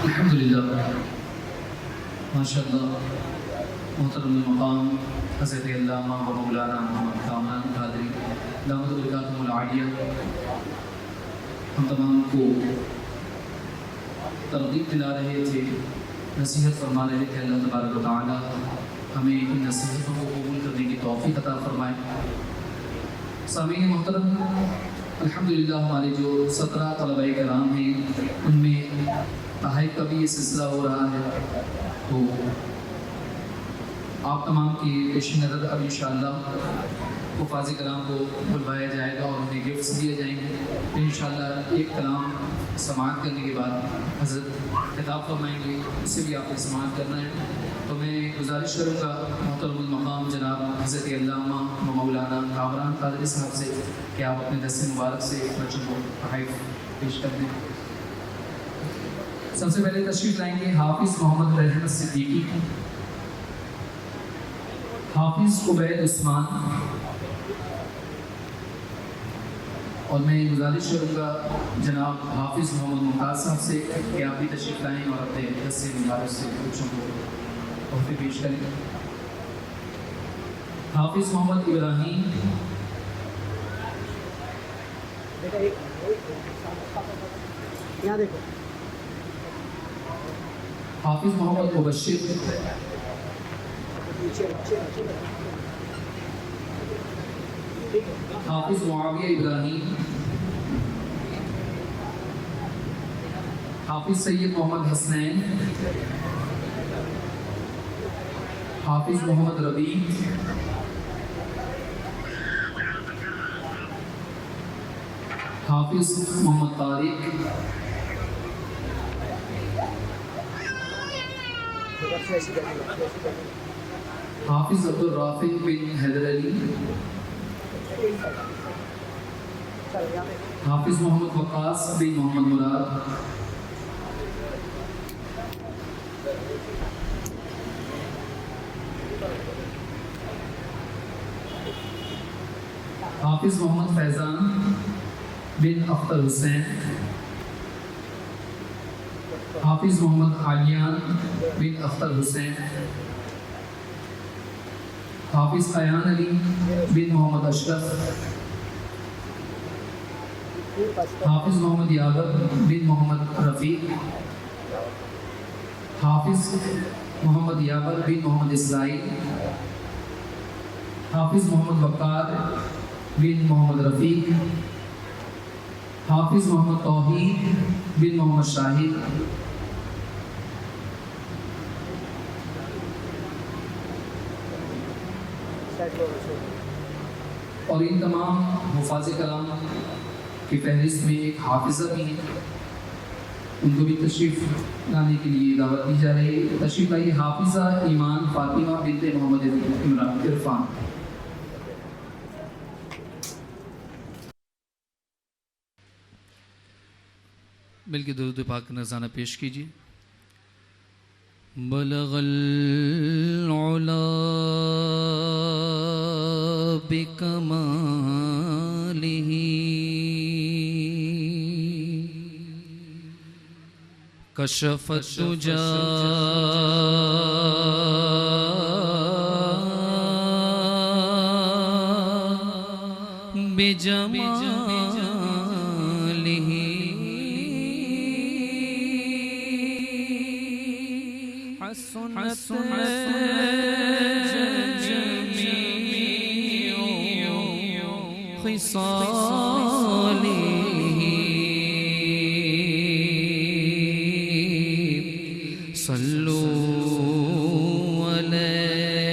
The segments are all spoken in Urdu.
الحمدللہ ماشاءاللہ محترم المقام حضرت علامہ و مولانا محمد کامران قادری دامت برکاتہم العالیہ ہم تمام کو ترغیب دلا رہے تھے، نصیحت فرما رہے تھے۔ اللہ تبارک و تعالی ہمیں ان نصیحتوں کو قبول کرنے کی توفیق عطا فرمائے۔ سامعین محترم، الحمدللہ ہمارے جو 17 طلباء کرام ہیں ان میں تحائف کا بھی یہ سلسلہ ہو رہا ہے، تو آپ تمام کی پیش نظر اب انشاءاللہ حفاظ کلام کو بلوایا جائے گا اور انہیں گفٹس دیے جائیں گے۔ انشاءاللہ ایک کلام سماعت کرنے کے بعد حضرت خطاب فرمائیں گے، اس سے بھی آپ نے سماعت کرنا ہے۔ تو میں گزارش کروں گا محترم المقام جناب حضرت علامہ و مولانا کامران قادری صاحب سے کہ آپ اپنے دست مبارک سے بچوں کو تحائف پیش کر دیں۔ سب سے پہلے تشریف لائیں گے حافظ محمد رحمت صدیقی، حافظ عبید عثمان، اور میں گزارش کروں گا جناب حافظ محمد ممتاز صاحب سے کہ آپ بھی تشریف لائیں اور اپنے دست مبارک سے بچوں کو تحفے پیش کریں۔ حافظ محمد ابراہیم، حافظ محمد مبشر، حافظ معاویہ ابراہیم، حافظ سید محمد حسنین، حافظ محمد ربیع، حافظ محمد طارق، حافظ عبد الرافع بن حیدر علی، حافظ محمد وقاص بن محمد مراد، حافظ محمد فیضان بن اختر حسین، حافظ محمد عالیان بن اختر حسین، حافظ ایان علی بن محمد اشرف، حافظ محمد یاور بن محمد رفیق، حافظ محمد یاور بن محمد اسرائیل، حافظ محمد وقار بن محمد رفیق، حافظ محمد توحید بن محمد شاہد، اور ان تمام حفاظ کلام کی فہرست میں ایک حافظہ بھی ہیں، ان کو بھی تشریف لانے کے لیے دعوت دی جا رہی ہے۔ تشریف لائیے حافظہ ایمان فاطمہ بنت محمد عرفان۔ مل کے درود پاک نذرانہ پیش کیجیے۔ بلغ العلا بکمالہ کشف الدجی بجمالہ صلو علیہ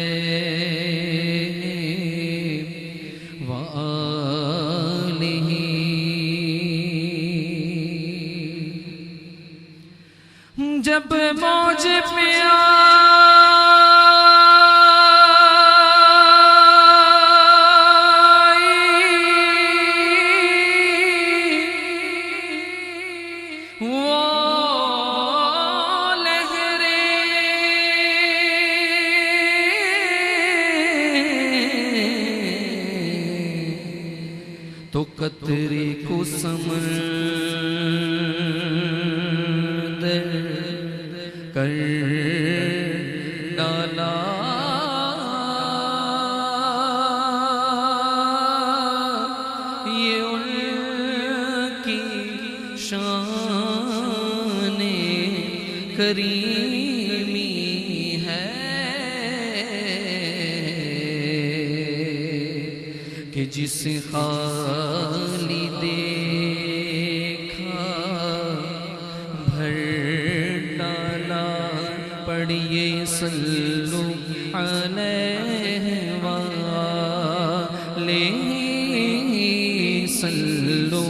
وآلہ جب موج پیا تو قطرے کو سمندر کر ڈالا یہ ان کی شان کریمی ہے کہ جس خالی دیکھا بھر ڈالا پڑھیے صلو علیہ وآلہ صلو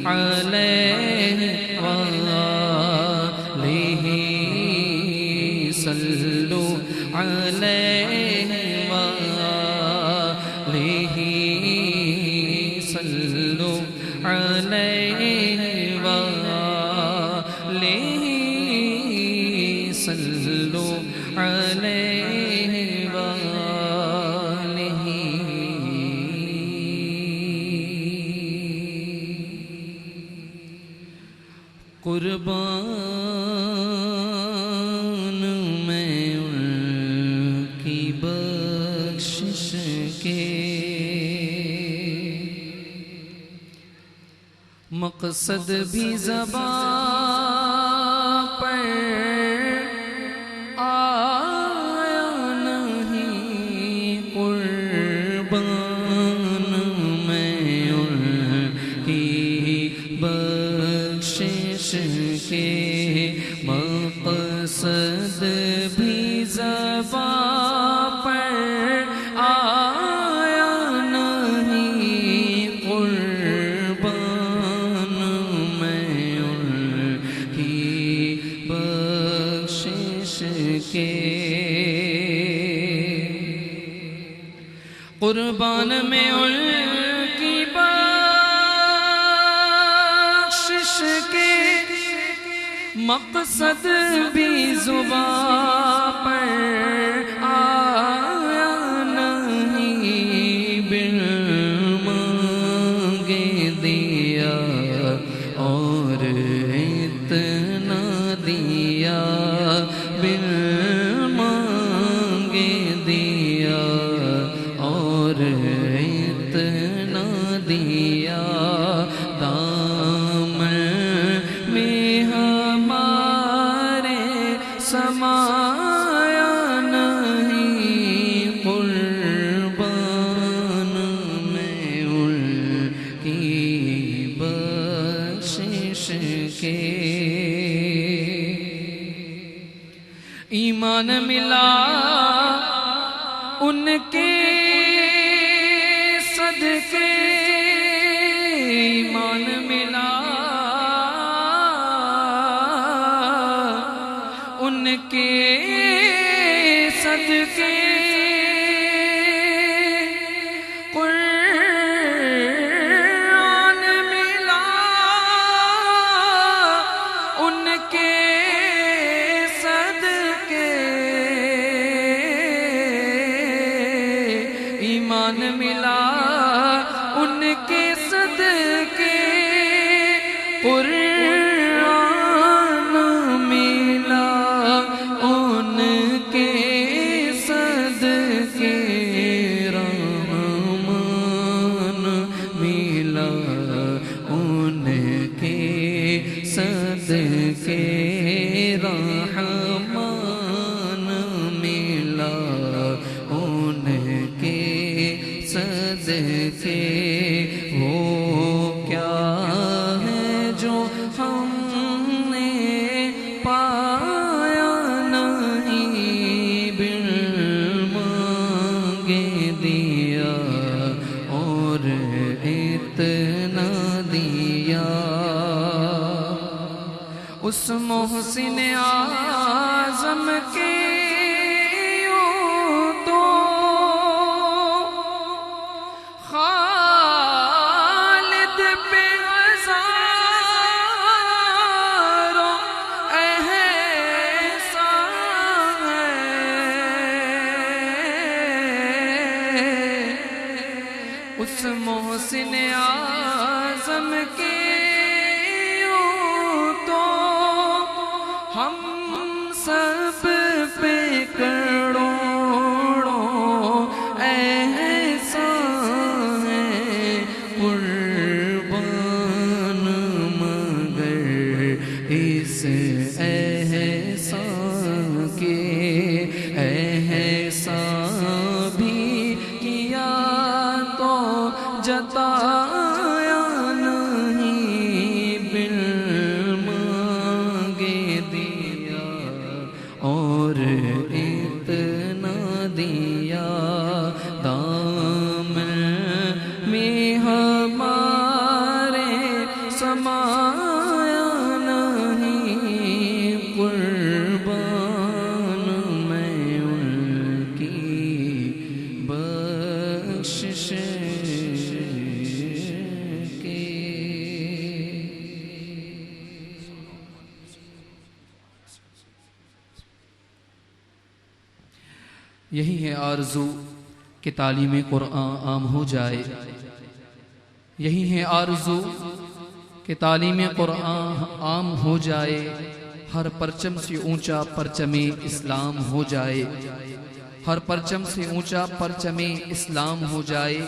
علیہ وآلہ صلو علیہ وآلہ صلو علیہ وآلہ صلو علیہ وآلہ قربان میں ان کی بخشش کے مقصد بھی زبان پر آیا نہیں قربان میں ان کی بخشش کے مقصد بھی زبان پر آیا نہیں قربان میں ان کی بخشش کے قربان میں ان کی بخشش کے مقصد بھی زبان پر آیا نہیں بن مانگے دیا اور اتنا دیا بن مانگے دیا اور اتنا دیا دامن میں ہمارے سمایا نہیں قربان میں ان کی بخشش کے ایمان ملا ان کے صدقے ایمان ملا ان کے صدقے قرآن ملا ان کے صدقے ایمان ملا ان کے صدقے قرآن ملا ان کے صدقے رحمان ملا ان کے صدقے رحمان ملا ان کے صدقے وہ کیا ہے جو ہم نے پایا نہیں بن مانگے دیا اور اتنا دیا اس محسن اعظم کے یوں تو خالد پہ ہزاروں احسان ہے اس محسن اعظم کے یوں تو ہم سب پہ کروڑوں احسان ہے قربان مگر اس احسان کے احسان بھی کیا تو جتایا نہیں بل مانگے دیا اور اتنا دیا دامن میں ہمارے سمایا نہیں قربان میں ان کی بخشش کے۔ یہی ہے آرزو کہ تعلیم قرآن عام ہو جائے، یہی ہے آرزو کہ تعلیم قرآن عام ہو جائے، ہر پرچم سے اونچا پرچم اسلام ہو جائے، ہر پرچم سے اونچا پرچم اسلام ہو جائے۔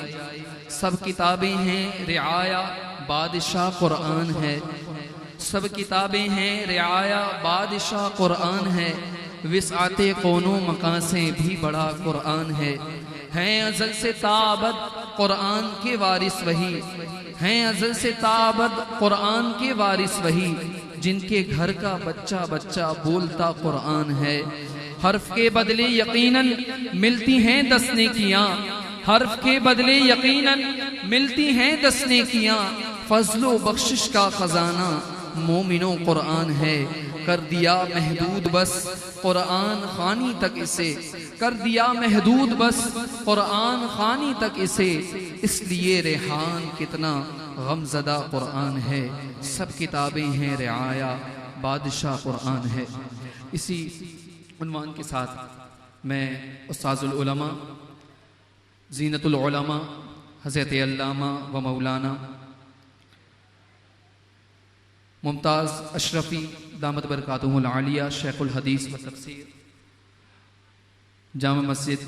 سب کتابیں ہیں رعایا بادشاہ قرآن ہے، سب کتابیں ہیں رعایا بادشاہ قرآن ہے، وسعت کون و مکان سے بھی بڑا قرآن ہے۔ ہیں ازل سے تابد قرآن کے وارث وہی، ہیں ازل سے تابد قرآن کے وارث وہی، جن کے گھر کا بچہ بچہ بولتا قرآن ہے۔ حرف کے بدلے یقیناً ملتی ہیں 10 نیکیاں، حرف کے بدلے یقیناً ملتی ہیں 10 نیکیاں، فضل و بخشش کا خزانہ مومنوں قرآن ہے۔ کر دیا محدود بس قرآن خوانی تک اسے، کر دیا محدود بس قرآن خوانی تک اسے، اس لیے ریحان کتنا غمزدہ قرآن ہے۔ سب کتابیں ہیں رعایا بادشاہ قرآن ہے۔ اسی عنوان کے ساتھ میں استاذ العلماء زینت العلماء حضرت علامہ و مولانا ممتاز اشرفی دامت برکاتہ العالیہ شیخ الحدیث و تفسیر جامع مسجد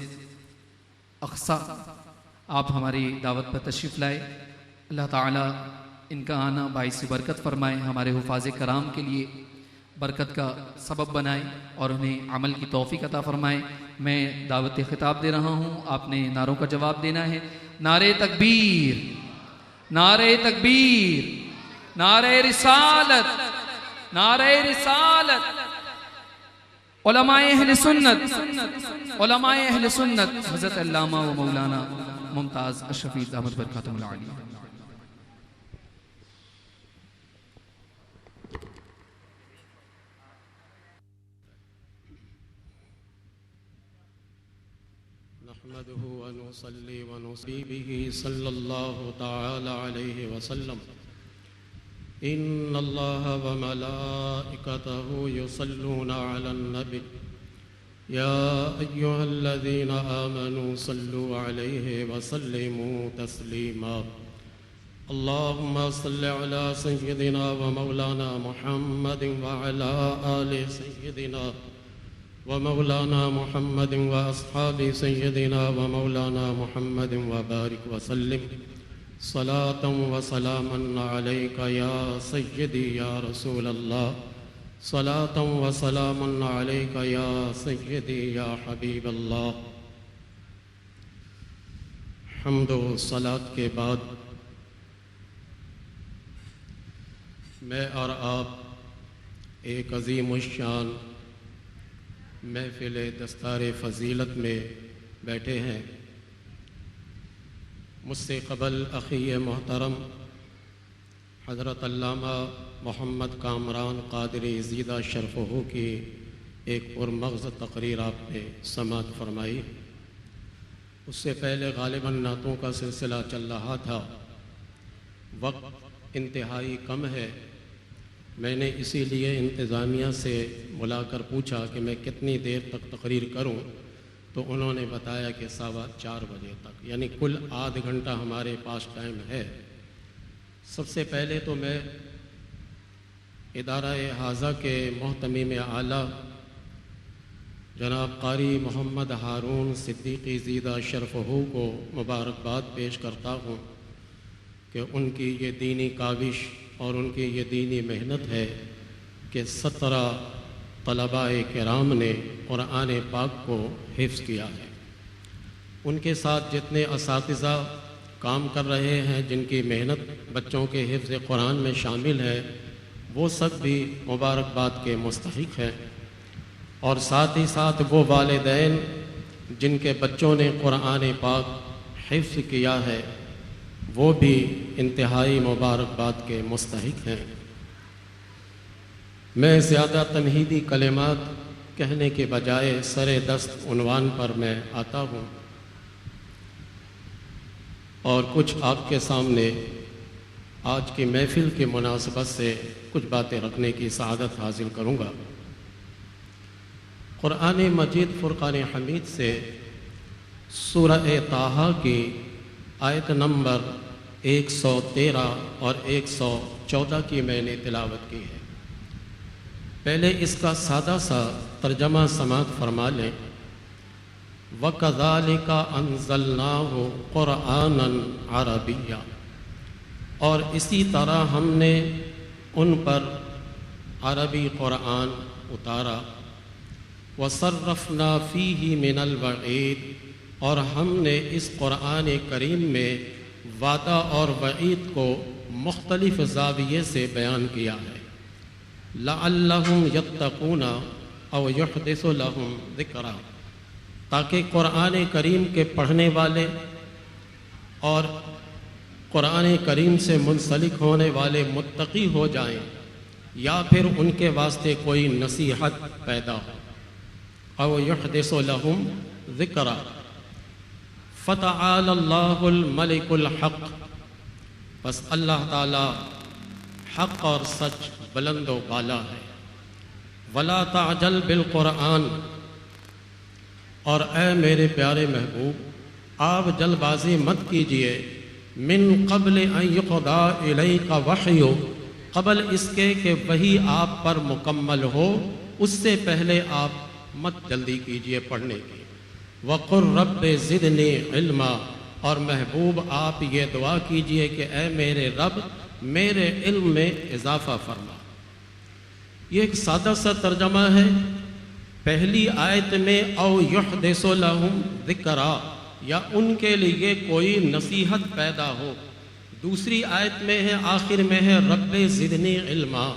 اقصی، آپ ہماری دعوت پر تشریف لائے۔ اللہ تعالیٰ ان کا آنا باعث برکت فرمائے، ہمارے حفاظ کرام کے لیے برکت کا سبب بنائے اور انہیں عمل کی توفیق عطا فرمائے۔ میں دعوت خطاب دے رہا ہوں، آپ نے نعروں کا جواب دینا ہے۔ نعرہ تکبیر، نعرہ تکبیر، نعرہ رسالت، نعرہ رسالت۔ علماء اہل سنت، علماء اہل سنت حضرت علامہ و مولانا ممتاز اشرفی دامت برکاتہ العالیہ۔ نحمده ونصلي ونصلي به صلى الله تعالى عليه وسلم إن الله وملائكته يصلون على النبي يا أيها الذين آمنوا صلوا عليه وسلموا تسليما اللهم صل على سيدنا ومولانا محمد وعلى آل سيدنا ومولانا محمد وأصحاب سيدنا ومولانا محمد وبارك وسلم صلاة وسلاما عليك يا سيدي يا رسول الله صلاة وسلاما عليك يا سيدي يا حبيب الله۔ حمد و صلاة کے بعد میں اور آپ ایک عظیم الشان محفل دستار فضیلت میں بیٹھے ہیں۔ مجھ سے قبل اخی محترم حضرت علامہ محمد کامران قادری زیدہ شرفہ کی ایک پرمغز تقریر آپ نے سماعت فرمائی۔ اس سے پہلے غالباً نعتوں کا سلسلہ چل رہا تھا، وقت انتہائی کم ہے، میں نے اسی لیے انتظامیہ سے بلا کر پوچھا کہ میں کتنی دیر تک تقریر کروں، تو انہوں نے بتایا کہ 4:15 بجے تک، یعنی کل آدھ گھنٹہ ہمارے پاس ٹائم ہے۔ سب سے پہلے تو میں ادارہ حاضہ کے محتمیم اعلیٰ جناب قاری محمد ہارون صدیقی زیدہ شرفہو کو مبارکباد پیش کرتا ہوں کہ ان کی یہ دینی کاوش اور ان کی یہ دینی محنت ہے کہ 17 طلباء کرام نے قرآن پاک کو حفظ کیا ہے۔ ان کے ساتھ جتنے اساتذہ کام کر رہے ہیں، جن کی محنت بچوں کے حفظ قرآن میں شامل ہے، وہ سب بھی مبارکباد کے مستحق ہیں، اور ساتھ ہی ساتھ وہ والدین جن کے بچوں نے قرآن پاک حفظ کیا ہے وہ بھی انتہائی مبارکباد کے مستحق ہیں۔ میں زیادہ تمہیدی کلمات کہنے کے بجائے سر دست عنوان پر میں آتا ہوں اور کچھ آپ کے سامنے آج کی محفل کی مناسبت سے کچھ باتیں رکھنے کی سعادت حاصل کروں گا۔ قرآن مجید فرقان حمید سے سورہ طٰہٰ کی آیت نمبر 113 اور 114 کی میں نے تلاوت کی ہے۔ پہلے اس کا سادہ سا ترجمہ سماعت فرما لیں۔ وَكَذَلِكَ أَنزَلْنَاهُ قُرْآنًا عَرَبِيًّا، اور اسی طرح ہم نے ان پر عربی قرآن اتارا۔ وَصَرَّفْنَا فِيهِ مِنَ الْوَعِيدِ، اور ہم نے اس قرآن کریم میں وعدہ اور وعید کو مختلف زاویے سے بیان کیا ہے۔ لَعَلَّهُمْ يَتَّقُونَ أَوْ يُحْدِثُ لَهُمْ ذِكْرًا، تاکہ قرآن کریم کے پڑھنے والے اور قرآن کریم سے منسلک ہونے والے متقی ہو جائیں، یا پھر ان کے واسطے کوئی نصیحت پیدا ہو۔ او یحدث لہم ذکرا۔ فتعالی اللہ الملک الحق، بس اللہ تعالی حق اور سچ بلند و بالا ہے۔ ولا تعجل بالقرآن، اور اے میرے پیارے محبوب آپ جلد بازی مت کیجئے، من قبل ان یقضی الیک وحی، قبل اس کے کہ وحی آپ پر مکمل ہو، اس سے پہلے آپ مت جلدی کیجئے پڑھنے کی۔ وقل رب زدنی علما، اور محبوب آپ یہ دعا کیجئے کہ اے میرے رب میرے علم میں اضافہ فرما۔ یہ ایک سادہ سا ترجمہ ہے۔ پہلی آیت میں او یحدث لہم ذکرا، یا ان کے لیے کوئی نصیحت پیدا ہو۔ دوسری آیت میں ہے، آخر میں ہے رب زدنی علما،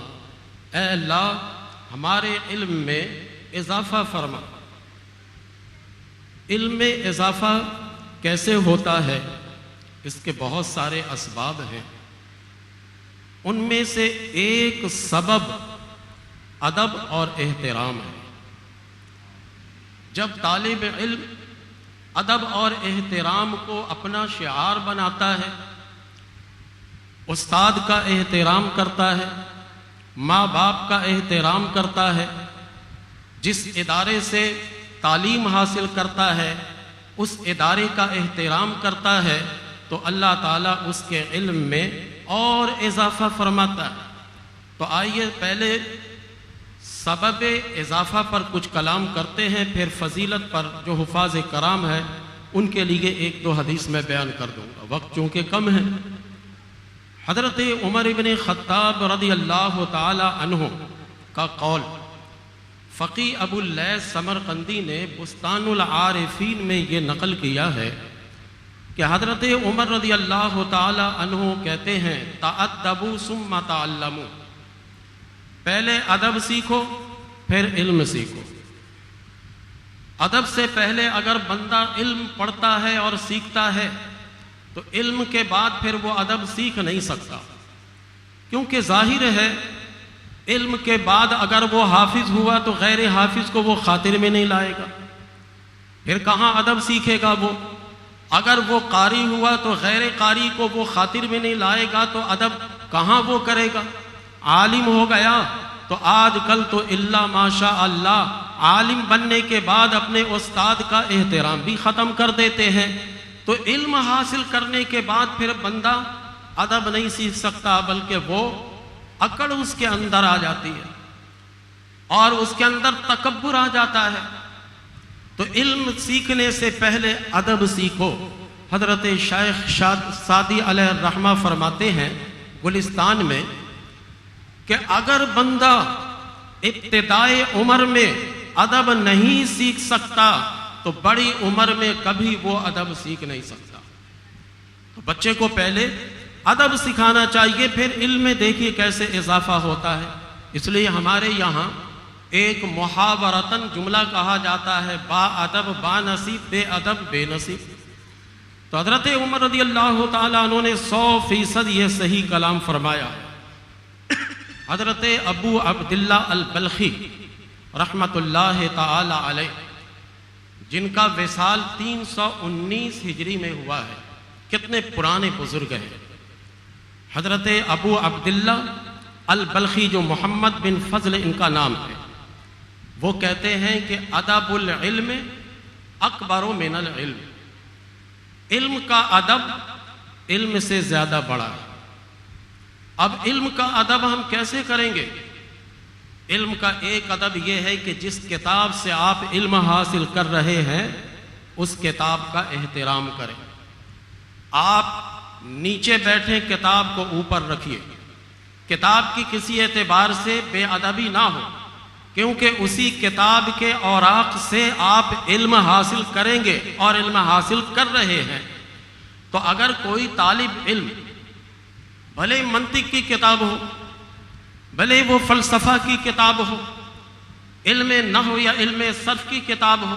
اے اللہ ہمارے علم میں اضافہ فرما۔ علم میں اضافہ کیسے ہوتا ہے؟ اس کے بہت سارے اسباب ہیں، ان میں سے ایک سبب ادب اور احترام ہے۔ جب طالب علم ادب اور احترام کو اپنا شعار بناتا ہے، استاد کا احترام کرتا ہے، ماں باپ کا احترام کرتا ہے، جس ادارے سے تعلیم حاصل کرتا ہے اس ادارے کا احترام کرتا ہے، تو اللہ تعالیٰ اس کے علم میں اور اضافہ فرماتا ہے۔ تو آئیے پہلے سبب اضافہ پر کچھ کلام کرتے ہیں، پھر فضیلت پر جو حفاظ کرام ہے ان کے لیے ایک دو حدیث میں بیان کر دوں گا، وقت چونکہ کم ہے۔ حضرت عمر بن خطاب رضی اللہ تعالی عنہ کا قول فقی ابو اللیث سمرقندی نے بستان العارفین میں یہ نقل کیا ہے کہ حضرت عمر رضی اللہ تعالی عنہ کہتے ہیں تأدبوا ثم تعلموا، پہلے ادب سیکھو پھر علم سیکھو۔ ادب سے پہلے اگر بندہ علم پڑھتا ہے اور سیکھتا ہے تو علم کے بعد پھر وہ ادب سیکھ نہیں سکتا، کیونکہ ظاہر ہے علم کے بعد اگر وہ حافظ ہوا تو غیر حافظ کو وہ خاطر میں نہیں لائے گا، پھر کہاں ادب سیکھے گا وہ؟ اگر وہ قاری ہوا تو غیر قاری کو وہ خاطر میں نہیں لائے گا تو ادب کہاں وہ کرے گا؟ عالم ہو گیا تو آج کل تو الا ماشاء اللہ عالم بننے کے بعد اپنے استاد کا احترام بھی ختم کر دیتے ہیں۔ تو علم حاصل کرنے کے بعد پھر بندہ ادب نہیں سیکھ سکتا، بلکہ وہ اکڑ اس کے اندر آ جاتی ہے اور اس کے اندر تکبر آ جاتا ہے۔ تو علم سیکھنے سے پہلے ادب سیکھو۔ حضرت شیخ سعدی علیہ الرحمہ فرماتے ہیں گلستان میں کہ اگر بندہ ابتدائی عمر میں ادب نہیں سیکھ سکتا تو بڑی عمر میں کبھی وہ ادب سیکھ نہیں سکتا۔ تو بچے کو پہلے ادب سکھانا چاہیے، پھر علم میں دیکھیے کیسے اضافہ ہوتا ہے۔ اس لیے ہمارے یہاں ایک محاورتاً جملہ کہا جاتا ہے، با ادب با نصیب، بے ادب بے نصیب۔ تو حضرت عمر رضی اللہ تعالیٰ عنہ نے 100% یہ صحیح کلام فرمایا۔ حضرت ابو عبداللہ البلخی رحمت اللہ تعالی علیہ، جن کا وصال 319 ہجری میں ہوا ہے، کتنے پرانے بزرگ ہیں۔ حضرت ابو عبداللہ البلخی جو محمد بن فضل ان کا نام ہے، وہ کہتے ہیں کہ ادب العلم اکبر من العلم، علم کا ادب علم سے زیادہ بڑا ہے۔ اب علم کا ادب ہم کیسے کریں گے؟ علم کا ایک ادب یہ ہے کہ جس کتاب سے آپ علم حاصل کر رہے ہیں اس کتاب کا احترام کریں۔ آپ نیچے بیٹھیں، کتاب کو اوپر رکھیے، کتاب کی کسی اعتبار سے بے ادبی نہ ہو، کیونکہ اسی کتاب کے اوراق سے آپ علم حاصل کریں گے اور علم حاصل کر رہے ہیں۔ تو اگر کوئی طالب علم بھلے منطق کی کتاب ہو، بھلے وہ فلسفہ کی کتاب ہو، علم نحو یا علم صرف کی کتاب ہو،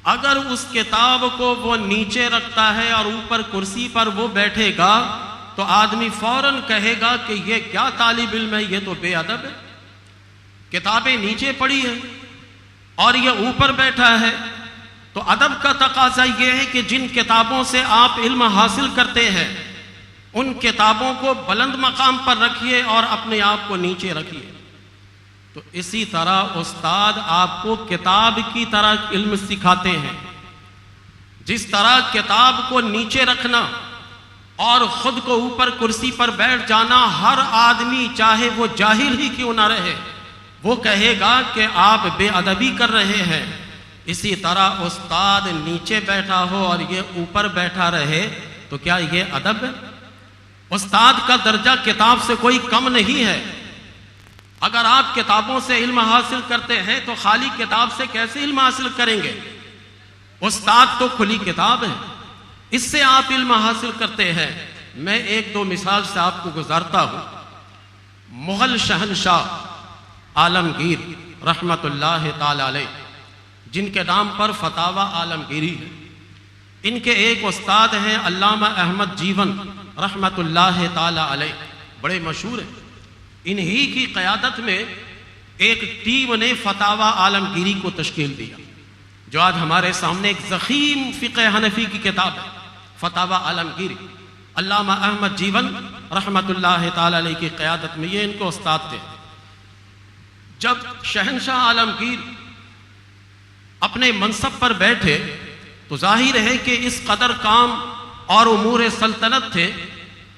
اگر اس کتاب کو وہ نیچے رکھتا ہے اور اوپر کرسی پر وہ بیٹھے گا تو آدمی فوراً کہے گا کہ یہ کیا طالب علم ہے، یہ تو بے ادب ہے۔ کتابیں نیچے پڑی ہیں اور یہ اوپر بیٹھا ہے۔ تو ادب کا تقاضا یہ ہے کہ جن کتابوں سے آپ علم حاصل کرتے ہیں ان کتابوں کو بلند مقام پر رکھیے اور اپنے آپ کو نیچے رکھیے۔ تو اسی طرح استاد آپ کو کتاب کی طرح علم سکھاتے ہیں۔ جس طرح کتاب کو نیچے رکھنا اور خود کو اوپر کرسی پر بیٹھ جانا، ہر آدمی چاہے وہ جاہل ہی کیوں نہ رہے وہ کہے گا کہ آپ بے ادبی کر رہے ہیں۔ اسی طرح استاد نیچے بیٹھا ہو اور یہ اوپر بیٹھا رہے تو کیا یہ ادب ہے؟ استاد کا درجہ کتاب سے کوئی کم نہیں ہے۔ اگر آپ کتابوں سے علم حاصل کرتے ہیں تو خالی کتاب سے کیسے علم حاصل کریں گے؟ استاد تو کھلی کتاب ہے، اس سے آپ علم حاصل کرتے ہیں۔ میں ایک دو مثال سے آپ کو گزارتا ہوں۔ مغل شہنشاہ عالمگیر رحمت اللہ تعالی علیہ، جن کے نام پر فتاوی عالمگیری ہے، ان کے ایک استاد ہیں علامہ احمد جیون رحمت اللہ تعالی علیہ، بڑے مشہور ہیں۔ انہی کی قیادت میں ایک ٹیم نے فتاوی عالمگیری کو تشکیل دیا، جو آج ہمارے سامنے ایک ضخیم فقہ حنفی کی کتاب ہے، فتاوی عالمگیری۔ علامہ احمد جیون رحمت اللہ تعالی علیہ کی قیادت میں، یہ ان کو استاد تھے۔ جب شہنشاہ عالمگیر اپنے منصب پر بیٹھے تو ظاہر ہے کہ اس قدر کام اور امور سلطنت تھے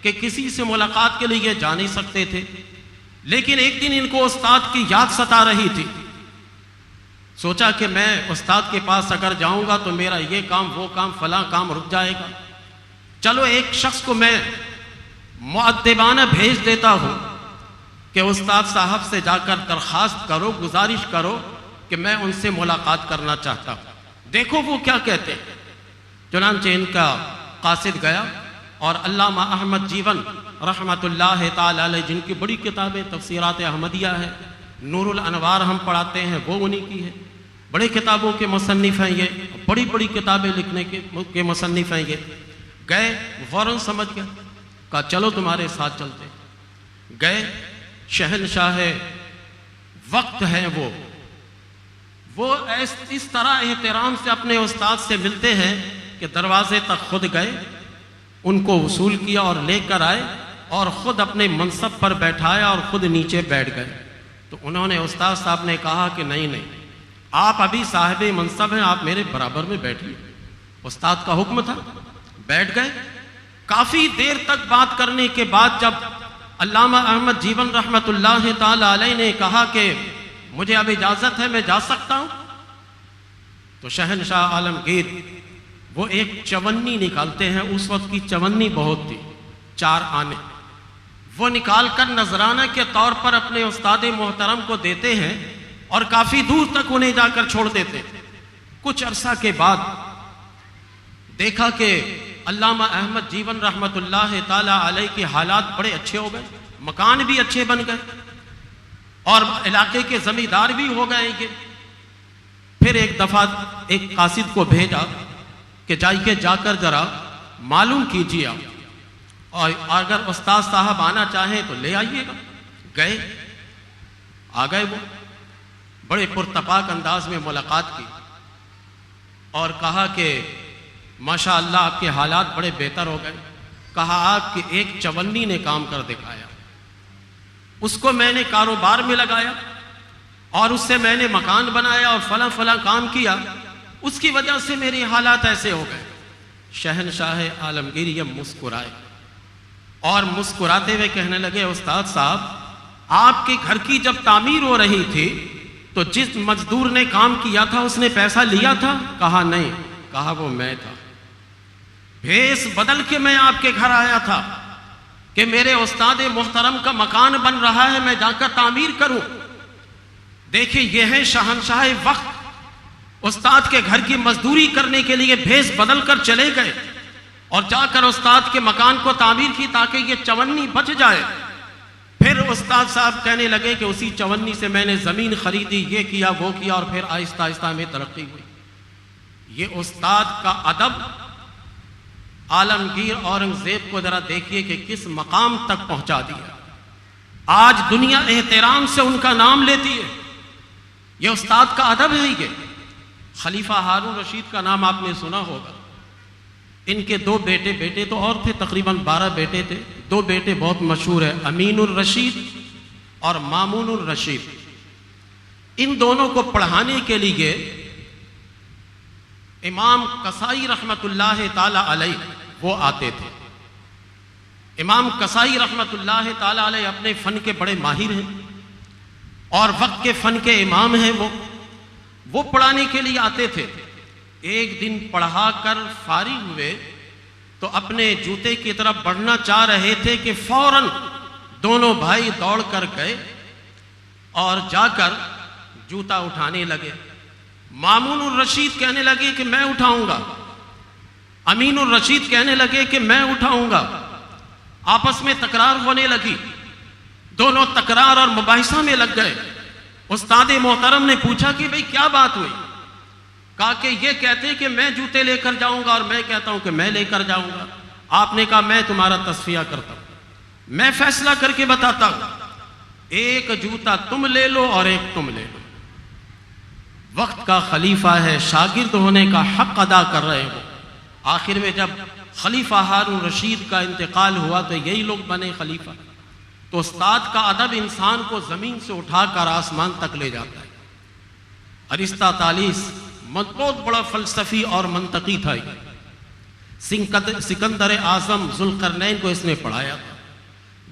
کہ کسی سے ملاقات کے لیے جا نہیں سکتے تھے۔ لیکن ایک دن ان کو استاد کی یاد ستا رہی تھی۔ سوچا کہ میں استاد کے پاس اگر جاؤں گا تو میرا یہ کام وہ کام فلاں کام رک جائے گا، چلو ایک شخص کو میں مؤدبانہ بھیج دیتا ہوں کہ استاد صاحب سے جا کر درخواست کرو، گزارش کرو کہ میں ان سے ملاقات کرنا چاہتا ہوں، دیکھو وہ کیا کہتے ہیں۔ چنانچہ ان کا قاصد گیا اور علامہ احمد جیون رحمت اللہ تعالی علیہ، جن کی بڑی کتابیں تفسیرات احمدیہ ہے، نور الانوار ہم پڑھاتے ہیں، وہ انہی کی ہے، بڑے کتابوں کے مصنف ہیں یہ، بڑی بڑی کتابیں لکھنے کے مصنف ہیں یہ۔ گئے، فوراً سمجھ گئے، کہا چلو تمہارے ساتھ چلتے۔ گئے، شہنشاہ وقت ہیں وہ اس طرح احترام سے اپنے استاد سے ملتے ہیں کہ دروازے تک خود گئے، ان کو وصول کیا اور لے کر آئے اور خود اپنے منصب پر بیٹھایا اور خود نیچے بیٹھ گئے۔ تو انہوں نے، استاد صاحب نے کہا کہ نہیں آپ ابھی صاحب منصب ہیں، آپ میرے برابر میں بیٹھیے۔ استاد کا حکم تھا، بیٹھ گئے۔ کافی دیر تک بات کرنے کے بعد جب علامہ احمد جیون رحمت اللہ تعالی علیہ نے کہا کہ مجھے اب اجازت ہے، میں جا سکتا ہوں، تو شہنشاہ عالمگیر وہ ایک چونی نکالتے ہیں، اس وقت کی چونی بہت تھی، 4 آنے، وہ نکال کر نذرانہ کے طور پر اپنے استاد محترم کو دیتے ہیں اور کافی دور تک انہیں جا کر چھوڑ دیتے ہیں۔ کچھ عرصہ کے بعد دیکھا کہ علامہ احمد جیون رحمت اللہ تعالی علیہ کے حالات بڑے اچھے ہو گئے، مکان بھی اچھے بن گئے اور علاقے کے زمیندار بھی ہو گئے کہ پھر ایک دفعہ ایک قاصد کو بھیجا کہ جا کر ذرا معلوم کیجیے آپ، اور اگر استاد صاحب آنا چاہیں تو لے آئیے گا۔ گئے، آ گئے، وہ بڑے پرتپاک انداز میں ملاقات کی اور کہا کہ ماشاء اللہ آپ کے حالات بڑے بہتر ہو گئے۔ کہا آپ کہ ایک چونی نے کام کر دکھایا، اس کو میں نے کاروبار میں لگایا اور اس سے میں نے مکان بنایا اور فلاں فلاں کام کیا، اس کی وجہ سے میرے حالات ایسے ہو گئے۔ شہنشاہ عالمگیر یہ مسکرائے اور مسکراتے ہوئے کہنے لگے استاد صاحب، آپ کے گھر کی جب تعمیر ہو رہی تھی تو جس مزدور نے کام کیا تھا اس نے پیسہ لیا تھا؟ کہا نہیں۔ کہا وہ میں تھا، بھیس بدل کے میں آپ کے گھر آیا تھا کہ میرے استاد محترم کا مکان بن رہا ہے، میں جا کر تعمیر کروں۔ دیکھیں یہ ہے شہنشاہ وقت، استاد کے گھر کی مزدوری کرنے کے لیے بھیس بدل کر چلے گئے اور جا کر استاد کے مکان کو تعمیر کی تاکہ یہ چونی بچ جائے۔ پھر استاد صاحب کہنے لگے کہ اسی چونی سے میں نے زمین خریدی، یہ کیا وہ کیا، اور پھر آہستہ آہستہ میں ترقی ہوئی۔ یہ استاد کا ادب عالمگیر اورنگزیب کو ذرا دیکھیے کہ کس مقام تک پہنچا دیا۔ آج دنیا احترام سے ان کا نام لیتی ہے، یہ استاد کا ادب ہے۔ یہ خلیفہ ہارون رشید کا نام آپ نے سنا ہوگا، ان کے 2 بیٹے تو اور تھے، تقریباً 12 بیٹے تھے، 2 بیٹے بہت مشہور ہیں، امین الرشید اور مامون الرشید۔ ان دونوں کو پڑھانے کے لیے امام کسائی رحمت اللہ تعالی علیہ وہ آتے تھے۔ امام کسائی رحمت اللہ تعالی علیہ اپنے فن کے بڑے ماہر ہیں اور وقت کے فن کے امام ہیں، وہ پڑھانے کے لیے آتے تھے۔ ایک دن پڑھا کر فارغ ہوئے تو اپنے جوتے کی طرف بڑھنا چاہ رہے تھے کہ فوراً دونوں بھائی دوڑ کر گئے اور جا کر جوتا اٹھانے لگے۔ مامون الرشید کہنے لگے کہ میں اٹھاؤں گا، امین الرشید کہنے لگے کہ میں اٹھاؤں گا۔ آپس میں تکرار ہونے لگی، دونوں تکرار اور مباحثہ میں لگ گئے۔ استاد محترم نے پوچھا کہ بھئی کیا بات ہوئی؟ کہا کہ یہ کہتے ہیں کہ میں جوتے لے کر جاؤں گا اور میں کہتا ہوں کہ میں لے کر جاؤں گا۔ آپ نے کہا میں تمہارا تصفیہ کرتا ہوں، میں فیصلہ کر کے بتاتا ہوں، ایک جوتا تم لے لو اور ایک تم لے لو۔ وقت کا خلیفہ ہے، شاگرد ہونے کا حق ادا کر رہے ہو۔ آخر میں جب خلیفہ ہارون رشید کا انتقال ہوا تو یہی لوگ بنے خلیفہ۔ تو استاد کا ادب انسان کو زمین سے اٹھا کر آسمان تک لے جاتا ہے۔ ارسطا طالیس بہت بڑا فلسفی اور منطقی تھا، سکندر اعظم ذوالقرنین کو اس نے پڑھایا تھا۔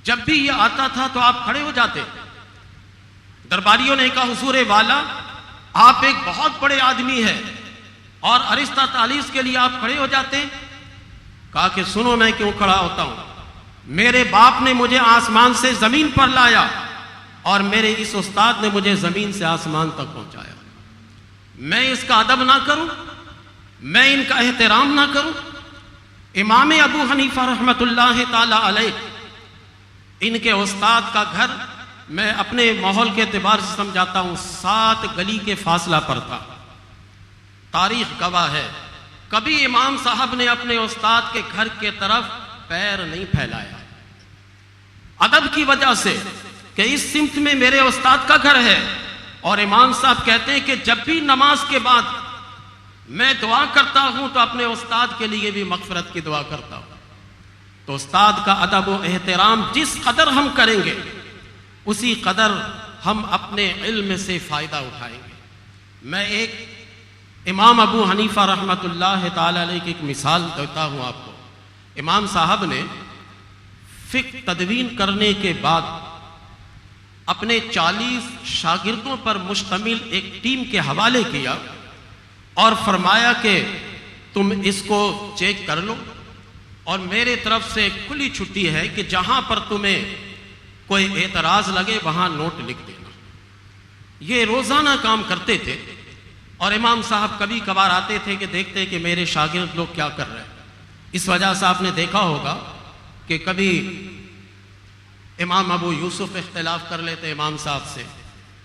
جب بھی یہ آتا تھا تو آپ کھڑے ہو جاتے، درباریوں نے کہا حضور والا آپ ایک بہت بڑے آدمی ہیں اور ارسطا طالیس کے لیے آپ کھڑے ہو جاتے۔ کہا کہ سنو میں کیوں کھڑا ہوتا ہوں، میرے باپ نے مجھے آسمان سے زمین پر لایا اور میرے اس استاد نے مجھے زمین سے آسمان تک پہنچایا۔ میں اس کا ادب نہ کروں، میں ان کا احترام نہ کروں؟ امام ابو حنیفہ رحمت اللہ تعالی علیہ، ان کے استاد کا گھر میں اپنے ماحول کے اعتبار سے سمجھاتا ہوں 7 گلی کے فاصلہ پر تھا۔ تاریخ گواہ ہے، کبھی امام صاحب نے اپنے استاد کے گھر کے طرف پیر نہیں پھیلایا، ادب کی وجہ سے کہ اس سمت میں میرے استاد کا گھر ہے۔ اور امام صاحب کہتے ہیں کہ جب بھی نماز کے بعد میں دعا کرتا ہوں تو اپنے استاد کے لیے بھی مغفرت کی دعا کرتا ہوں۔ تو استاد کا ادب و احترام جس قدر ہم کریں گے اسی قدر ہم اپنے علم سے فائدہ اٹھائیں گے۔ میں ایک امام ابو حنیفہ رحمت اللہ تعالی علیہ کی ایک مثال دیتا ہوں آپ کو۔ امام صاحب نے فقہ تدوین کرنے کے بعد اپنے 40 شاگردوں پر مشتمل ایک ٹیم کے حوالے کیا اور فرمایا کہ تم اس کو چیک کر لو، اور میرے طرف سے کھلی چھٹی ہے کہ جہاں پر تمہیں کوئی اعتراض لگے وہاں نوٹ لکھ دینا۔ یہ روزانہ کام کرتے تھے، اور امام صاحب کبھی کبھار آتے تھے کہ دیکھتے کہ میرے شاگرد لوگ کیا کر رہے ہیں۔ اس وجہ سے آپ نے دیکھا ہوگا کہ کبھی امام ابو یوسف اختلاف کر لیتے امام صاحب سے،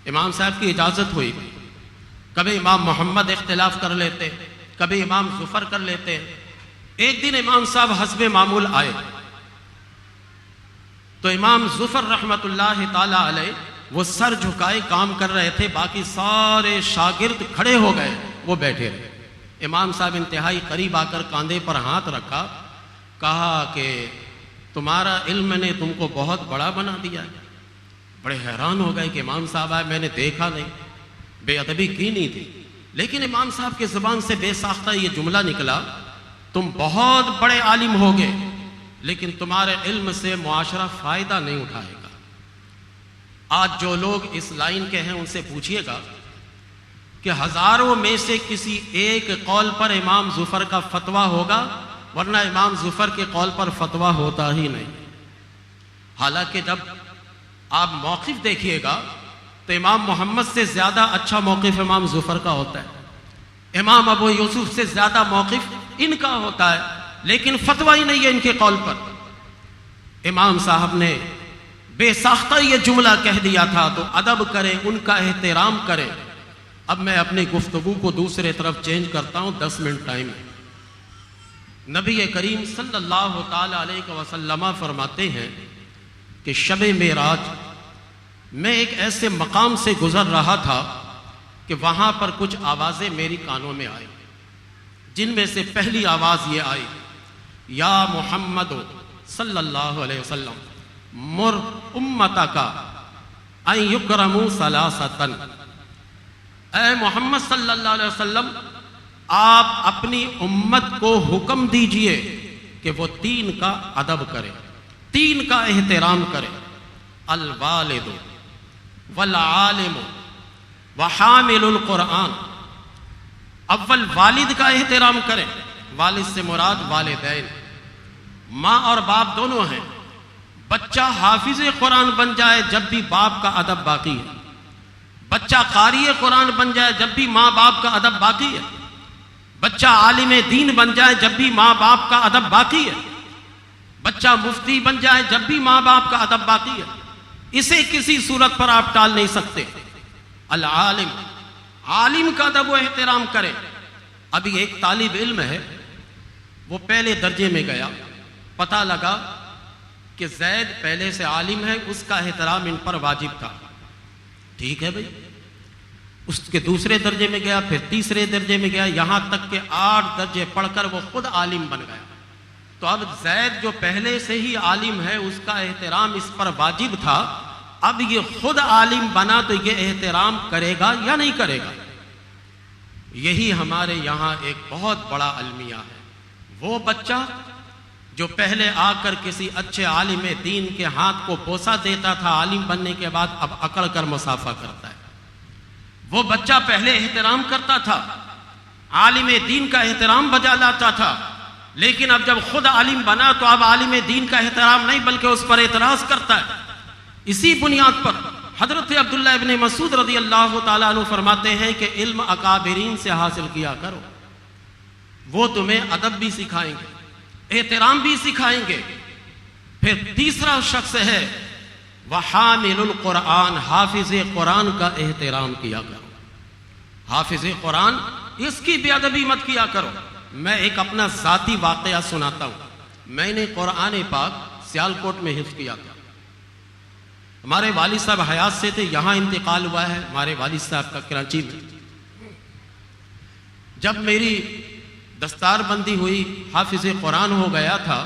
امام صاحب کی اجازت ہوئی، کبھی امام محمد اختلاف کر لیتے، کبھی امام ظفر کر لیتے۔ ایک دن امام صاحب حسب معمول آئے تو امام ظفر رحمت اللہ تعالی علیہ وہ سر جھکائے کام کر رہے تھے، باقی سارے شاگرد کھڑے ہو گئے، وہ بیٹھے رہے۔ امام صاحب انتہائی قریب آ کر کاندھے پر ہاتھ رکھا، کہا کہ تمہارا علم نے تم کو بہت بڑا بنا دیا ہے۔ بڑے حیران ہو گئے کہ امام صاحب آئے، میں نے دیکھا نہیں، بے ادبی کی نہیں تھی، لیکن امام صاحب کی زبان سے بے ساختہ یہ جملہ نکلا، تم بہت بڑے عالم ہوگے لیکن تمہارے علم سے معاشرہ فائدہ نہیں اٹھائے گا۔ آج جو لوگ اس لائن کے ہیں ان سے پوچھئے گا کہ ہزاروں میں سے کسی ایک قول پر امام ظفر کا فتویٰ ہوگا، ورنہ امام ظفر کے قول پر فتویٰ ہوتا ہی نہیں۔ حالانکہ جب آپ موقف دیکھیے گا تو امام محمد سے زیادہ اچھا موقف امام ظفر کا ہوتا ہے، امام ابو یوسف سے زیادہ موقف ان کا ہوتا ہے، لیکن فتویٰ ہی نہیں ہے ان کے قول پر۔ امام صاحب نے بے ساختہ یہ جملہ کہہ دیا تھا، تو ادب کریں، ان کا احترام کریں۔ اب میں اپنی گفتگو کو دوسرے طرف چینج کرتا ہوں، 10 منٹ ٹائم ہے۔ نبی کریم صلی اللہ تعالی علیہ وسلم فرماتے ہیں کہ شب معراج میں ایک ایسے مقام سے گزر رہا تھا کہ وہاں پر کچھ آوازیں میری کانوں میں آئی، جن میں سے پہلی آواز یہ آئی، یا محمد صلی اللہ علیہ وسلم مر امتک ان یکرموا ثلاثۃ، اے محمد صلی اللہ علیہ وسلم آپ اپنی امت کو حکم دیجئے کہ وہ 3 کا ادب کرے، 3 کا احترام کرے، الوالد والعالم وحامل القرآن۔ اول والد کا احترام کریں، والد سے مراد والدین، ماں اور باپ دونوں ہیں۔ بچہ حافظ قرآن بن جائے جب بھی باپ کا ادب باقی ہے، بچہ قاری قرآن بن جائے جب بھی ماں باپ کا ادب باقی ہے، بچہ عالم دین بن جائے جب بھی ماں باپ کا ادب باقی ہے، بچہ مفتی بن جائے جب بھی ماں باپ کا ادب باقی ہے، اسے کسی صورت پر آپ ٹال نہیں سکتے۔ العالم، عالم کا ادب و احترام کرے۔ ابھی ایک طالب علم ہے، وہ پہلے درجے میں گیا، پتہ لگا کہ زید پہلے سے عالم ہے، اس کا احترام ان پر واجب تھا، ٹھیک ہے بھئی۔ اس کے دوسرے درجے میں گیا، پھر تیسرے درجے میں گیا، یہاں تک کہ 8 درجے پڑھ کر وہ خود عالم بن گیا۔ تو اب زید جو پہلے سے ہی عالم ہے، اس کا احترام اس پر واجب تھا، اب یہ خود عالم بنا تو یہ احترام کرے گا یا نہیں کرے گا؟ یہی ہمارے یہاں ایک بہت بڑا المیہ ہے۔ وہ بچہ جو پہلے آ کر کسی اچھے عالم دین کے ہاتھ کو بوسہ دیتا تھا، عالم بننے کے بعد اب اکڑ کر مصافحہ کرتا ہے۔ وہ بچہ پہلے احترام کرتا تھا، عالم دین کا احترام بجا لاتا تھا، لیکن اب جب خود عالم بنا تو اب عالم دین کا احترام نہیں بلکہ اس پر اعتراض کرتا ہے۔ اسی بنیاد پر حضرت عبداللہ ابن مسعود رضی اللہ تعالیٰ عنہ فرماتے ہیں کہ علم اکابرین سے حاصل کیا کرو، وہ تمہیں ادب بھی سکھائیں گے، احترام بھی سکھائیں گے۔ پھر تیسرا شخص ہے وحامل القرآن، حافظ قرآن کا احترام کیا کرو۔ حافظ قرآن، اس کی بے ادبی مت کیا کرو۔ میں ایک اپنا ذاتی واقعہ سناتا ہوں۔ میں نے قرآن پاک سیالکوٹ میں حفظ کیا تھا۔ ہمارے والد صاحب حیات سے تھے، یہاں انتقال ہوا ہے ہمارے والد صاحب کا کراچی میں۔ جب میری دستار بندی ہوئی، حافظ قرآن ہو گیا تھا،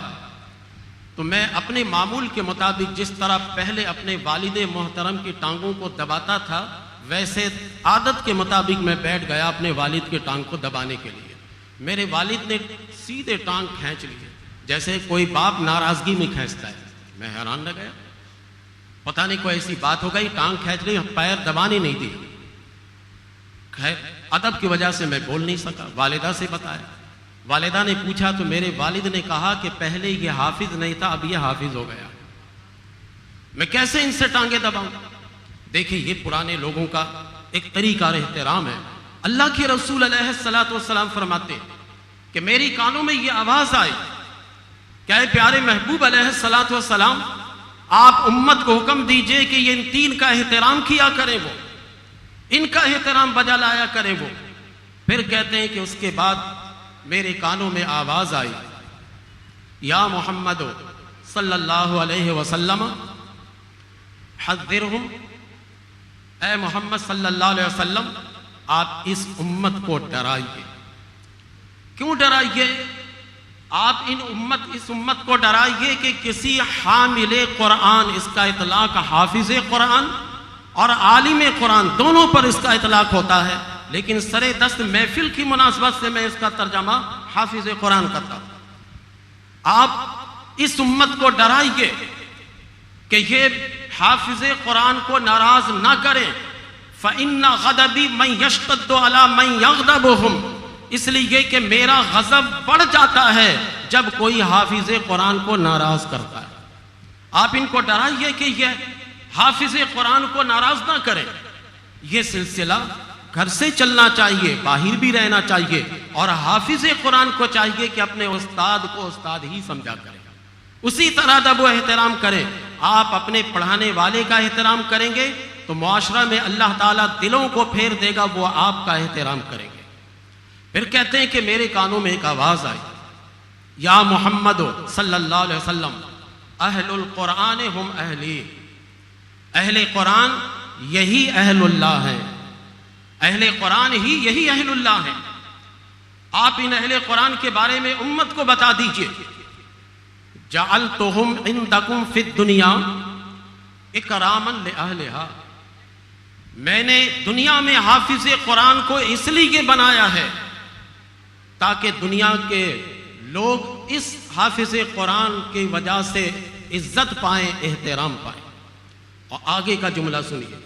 تو میں اپنے معمول کے مطابق جس طرح پہلے اپنے والد محترم کی ٹانگوں کو دباتا تھا، ویسے عادت کے مطابق میں بیٹھ گیا اپنے والد کے ٹانگ کو دبانے کے لیے۔ میرے والد نے سیدھے ٹانگ کھینچ لی، جیسے کوئی باپ ناراضگی میں کھینچتا ہے۔ میں حیران رہ گیا، پتہ نہیں کوئی ایسی بات ہو گئی، ٹانگ کھینچ لی، پیر دبانے نہیں دی۔ خیر ادب کی وجہ سے میں بول نہیں سکا، والدہ سے بتایا، والدہ نے پوچھا تو میرے والد نے کہا کہ پہلے یہ حافظ نہیں تھا، اب یہ حافظ ہو گیا، میں کیسے ان سے ٹانگیں دباؤں؟ دیکھیں یہ پرانے لوگوں کا ایک طریقہ اور احترام ہے۔ اللہ کے رسول علیہ الصلوۃ والسلام فرماتے ہیں کہ میری کانوں میں یہ آواز آئی کہ اے پیارے محبوب علیہ الصلوۃ والسلام، آپ امت کو حکم دیجئے کہ یہ ان تین کا احترام کیا کریں، وہ ان کا احترام بجا لایا کریں وہ۔ پھر کہتے ہیں کہ اس کے بعد میرے کانوں میں آواز آئی، یا محمد صلی اللہ علیہ وسلم حذرہم، اے محمد صلی اللہ علیہ وسلم آپ اس امت کو ڈرائیے۔ کیوں ڈرائیے؟ آپ اس امت کو ڈرائیے کہ کسی حامل قرآن، اس کا اطلاق حافظ قرآن اور عالم قرآن دونوں پر اس کا اطلاق ہوتا ہے، لیکن سر دست محفل کی مناسبت سے میں اس کا ترجمہ حافظ قرآن کرتا ہوں۔ آپ اس امت کو ڈرائیے کہ یہ حافظ قرآن کو ناراض نہ کریں، فَإِنَّ غَضَبِي مَنْ يَشْتَدُّ عَلَى مَنْ يَغْضَبُهُمْ، اس لیے کہ میرا غضب بڑھ جاتا ہے جب کوئی حافظ قرآن کو ناراض کرتا ہے۔ آپ ان کو ڈرائیے کہ یہ حافظ قرآن کو ناراض نہ کریں۔ یہ سلسلہ گھر سے چلنا چاہیے، باہر بھی رہنا چاہیے، اور حافظ قرآن کو چاہیے کہ اپنے استاد کو استاد ہی سمجھا کریں، اسی طرح ادب و احترام کریں۔ آپ اپنے پڑھانے والے کا احترام کریں گے تو معاشرہ میں اللہ تعالیٰ دلوں کو پھیر دے گا، وہ آپ کا احترام کریں گے۔ پھر کہتے ہیں کہ میرے کانوں میں ایک آواز آئی، یا محمد صلی اللہ علیہ وسلم اہل القرآن ہم اہلی، اہل قرآن یہی اہل اللہ ہیں، اہل قرآن ہی یہی اہل اللہ ہیں۔ آپ ان اہل قرآن کے بارے میں امت کو بتا دیجئے۔ جعلتہم عندکم فی الدنیا اکراما لأہلہا، میں نے دنیا میں حافظ قرآن کو اس لیے بنایا ہے تاکہ دنیا کے لوگ اس حافظ قرآن کی وجہ سے عزت پائیں، احترام پائیں۔ اور آگے کا جملہ سنیے،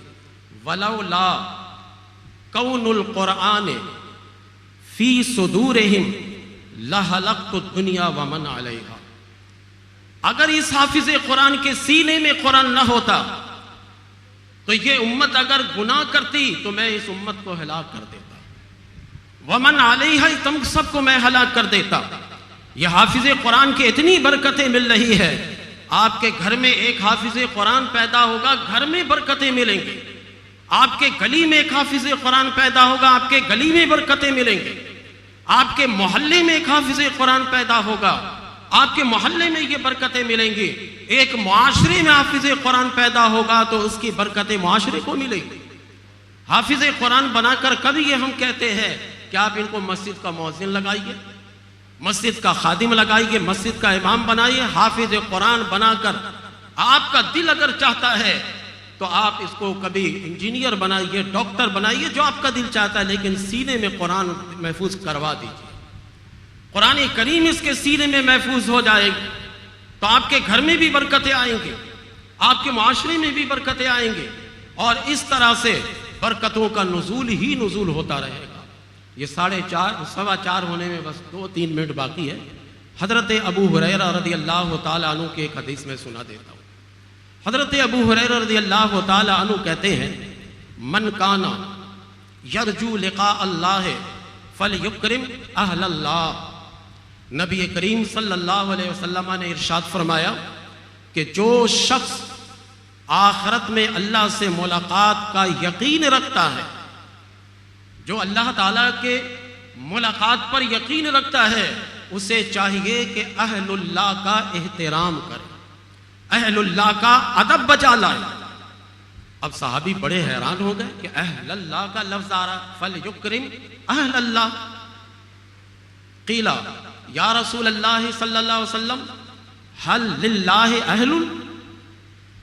وَلَوْلَا كَوْنُ الْقُرْآنِ فِي صُدُورِهِمْ لَحَلَقْتُ الدُّنْيَا وَمَنْ عَلَيْهَا، اگر اس حافظ قرآن کے سینے میں قرآن نہ ہوتا تو یہ امت اگر گناہ کرتی تو میں اس امت کو ہلاک کر دیتا، ومن علیہا، تم سب کو میں ہلاک کر دیتا۔ یہ حافظ قرآن کی اتنی برکتیں مل رہی ہے، آپ کے گھر میں ایک حافظ قرآن پیدا ہوگا، گھر میں برکتیں ملیں گی۔ آپ کے گلی میں ایک حافظ قرآن پیدا ہوگا، آپ کے گلی میں برکتیں ملیں گی۔ آپ کے محلے میں ایک حافظ قرآن پیدا ہوگا، آپ کے محلے میں یہ برکتیں ملیں گی۔ ایک معاشرے میں حافظ قرآن پیدا ہوگا تو اس کی برکتیں معاشرے کو ملیں گی۔ حافظ قرآن بنا کر کبھی یہ ہم کہتے ہیں کہ آپ ان کو مسجد کا مؤذن لگائیے، مسجد کا خادم لگائیے، مسجد کا امام بنائیے۔ حافظ قرآن بنا کر آپ کا دل اگر چاہتا ہے تو آپ اس کو کبھی انجینئر بنائیے، ڈاکٹر بنائیے، جو آپ کا دل چاہتا ہے، لیکن سینے میں قرآن محفوظ کروا دیجیے۔ قرآن کریم اس کے سینے میں محفوظ ہو جائے گی تو آپ کے گھر میں بھی برکتیں آئیں گی، آپ کے معاشرے میں بھی برکتیں آئیں گی، اور اس طرح سے برکتوں کا نزول ہی نزول ہوتا رہے گا۔ یہ 4:15 ہونے میں بس 2-3 منٹ باقی ہے۔ حضرت ابو ہریرہ رضی اللہ تعالیٰ عنہ کے ایک حدیث میں سنا دیتا ہوں۔ حضرت ابو ہریرہ رضی اللہ تعالیٰ عنہ کہتے ہیں، من کانا یرجو لقاء اللہ فلیکرم اہل اللہ، نبی کریم صلی اللہ علیہ وسلم نے ارشاد فرمایا کہ جو شخص آخرت میں اللہ سے ملاقات کا یقین رکھتا ہے، جو اللہ تعالیٰ کے ملاقات پر یقین رکھتا ہے، اسے چاہیے کہ اہل اللہ کا احترام کرے، اہل اللہ کا ادب بجا لائے۔ اب صحابی بڑے حیران ہو گئے کہ اہل اللہ کا لفظ آ رہا، فلیکرم اہل اللہ۔ قیلا یا رسول اللہ صلی اللہ علیہ وسلم حل للہ اہل،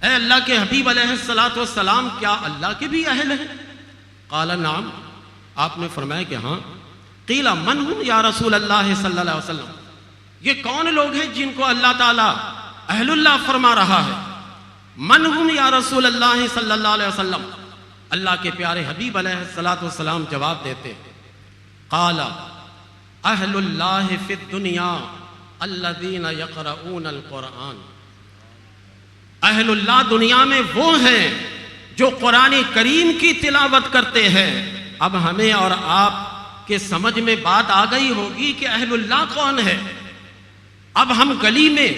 اے اللہ کے حبیب علیہ السلام کیا اللہ کے بھی اہل ہیں؟ قال نعم، آپ نے فرمایا کہ ہاں۔ قیل من ہم یا رسول اللہ صلی اللہ علیہ وسلم، یہ کون لوگ ہیں جن کو اللہ تعالیٰ اہل اللہ فرما رہا ہے؟ من ہم یا رسول اللہ صلی اللہ علیہ وسلم، اللہ کے پیارے حبیب علیہ السلام جواب دیتے ہیں قال اہل اللہ فی الدنیا الذین یقرؤون القرآن، اہل اللہ دنیا میں وہ ہیں جو قرآن کریم کی تلاوت کرتے ہیں۔ اب ہمیں اور آپ کے سمجھ میں بات آ گئی ہوگی کہ اہل اللہ کون ہے۔ اب ہم گلی میں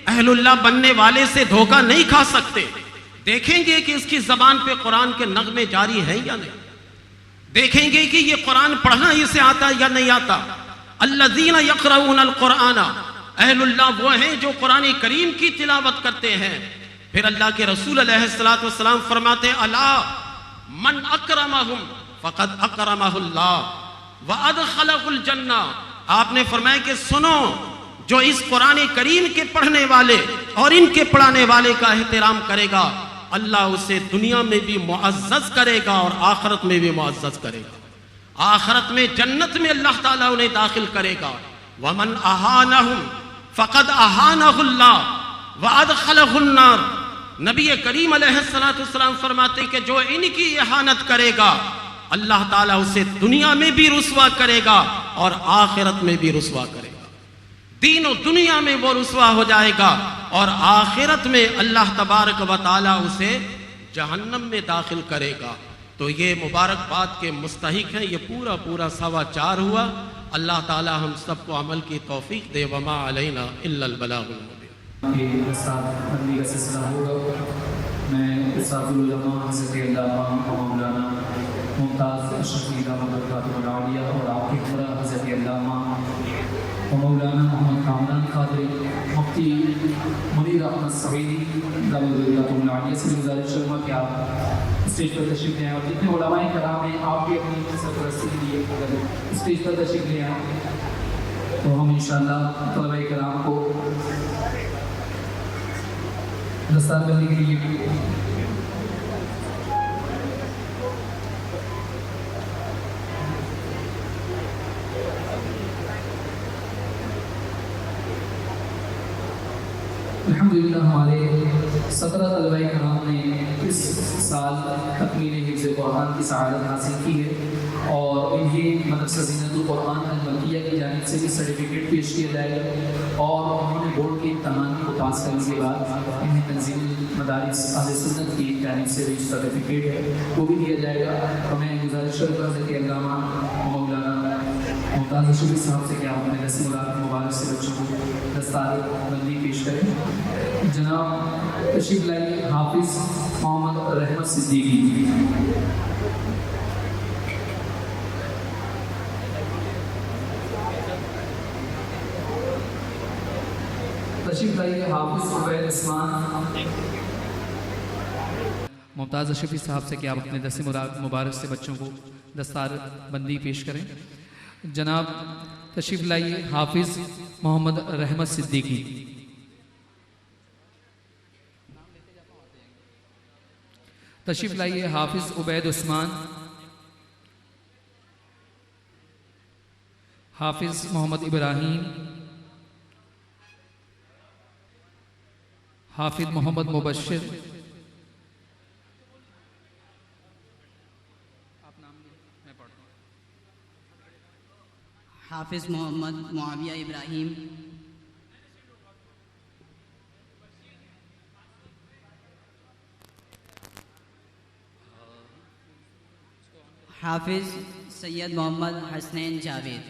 اہل اللہ بننے والے سے دھوکہ نہیں کھا سکتے، دیکھیں گے کہ اس کی زبان پہ قرآن کے نغمے جاری ہیں یا نہیں، دیکھیں گے کہ یہ قرآن پڑھنا اسے آتا ہے یا نہیں آتا۔ الذین یقرؤون القرآن، اہل اللہ وہ ہیں جو قرآن کریم کی تلاوت کرتے ہیں۔ پھر اللہ کے رسول علیہ السلام فرماتے ہیں الا من اکرمہم فقد اکرمہ اللہ وادخلہ الجنہ، آپ نے فرمایا کہ سنو، جو اس قرآن کریم کے پڑھنے والے اور ان کے پڑھانے والے کا احترام کرے گا، اللہ اسے دنیا میں بھی معزز کرے گا اور آخرت میں بھی معزز کرے گا۔ آخرت میں جنت میں اللہ تعالیٰ انہیں داخل کرے گا۔ وَمَنْ أَهَانَهُمْ فَقَدْ أَهَانَهُ اللَّهُ وَأَدْخَلَهُ النَّارِ، نبی کریم علیہ السلام فرماتے کہ جو ان کی اہانت کرے گا، اللہ تعالیٰ اسے دنیا میں بھی رسوا کرے گا اور آخرت میں بھی رسوا کرے گا۔ دین و دنیا میں وہ رسوا ہو جائے گا اور آخرت میں اللہ تبارک و تعالیٰ اسے جہنم میں داخل کرے گا۔ تو یہ مبارکباد کے مستحق ہیں۔ یہ پورا 4:15 ہوا۔ اللہ تعالیٰ ہم سب کو عمل کی توفیق دے۔ وما علینا الا البلاغ المبین۔ یہ استاد بندی کا سلسلہ ہوگا۔ میں استاد العلماء حضرت علامہ مولانا ممتاز اشرفی دامت برکاتہ العالیہ اور آپ کے پورا حضرت علامہ مولانا محمد کامران قادری مفتی منیر احمد سعیدی دامت برکاتہ العالیہ سے گزارش کروں گا کہ آپ اسٹیج پر تشریف لے آئیں، اور جتنے علماء کرام ہیں آپ بھی اپنی سرپرستی کے لیے اگر اسٹیج پر تشریف لے آئیں تو ہم انشاءاللہ طلباء کرام کو دستار بندی کے لیے الحمدللہ ہمارے 17 طلباء کرام نے اس سال تکمیل حفظ قرآن کی سعادت حاصل کی ہے اور انہیں مدرسہ زینت القرآن المکیہ کی جانب سے بھی سرٹیفکیٹ پیش کیا جائے گا، اور انہوں نے بورڈ کے امتحان کو پاس کرنے کے بعد انہیں تنظیم مدارس اہل سنت کی جانب سے بھی سرٹیفکیٹ ہے وہ بھی دیا جائے گا۔ اور میں گزارش کرتا ہوں کہ علامہ مولانا ممتاز اشرفی صاحب سے کیا اپنے رسم مبارک سے بچوں کو دستار بندی پیش کریں۔ جناب تشریف لائیے حافظ محمد رحمت صدیقی۔ تشریف لائیے حافظ عبید عثمان۔ ممتاز اشرفی صاحب سے کیا آپ اپنے درس مبارک سے بچوں کو دستار بندی پیش کریں۔ جناب تشریف لائیے حافظ محمد رحمت صدیقی۔ تشریف لائیے حافظ عبید عثمان، حافظ محمد ابراہیم، حافظ محمد مبشر، حافظ محمد معاویہ ابراہیم، حافظ سید محمد حسنین جاوید،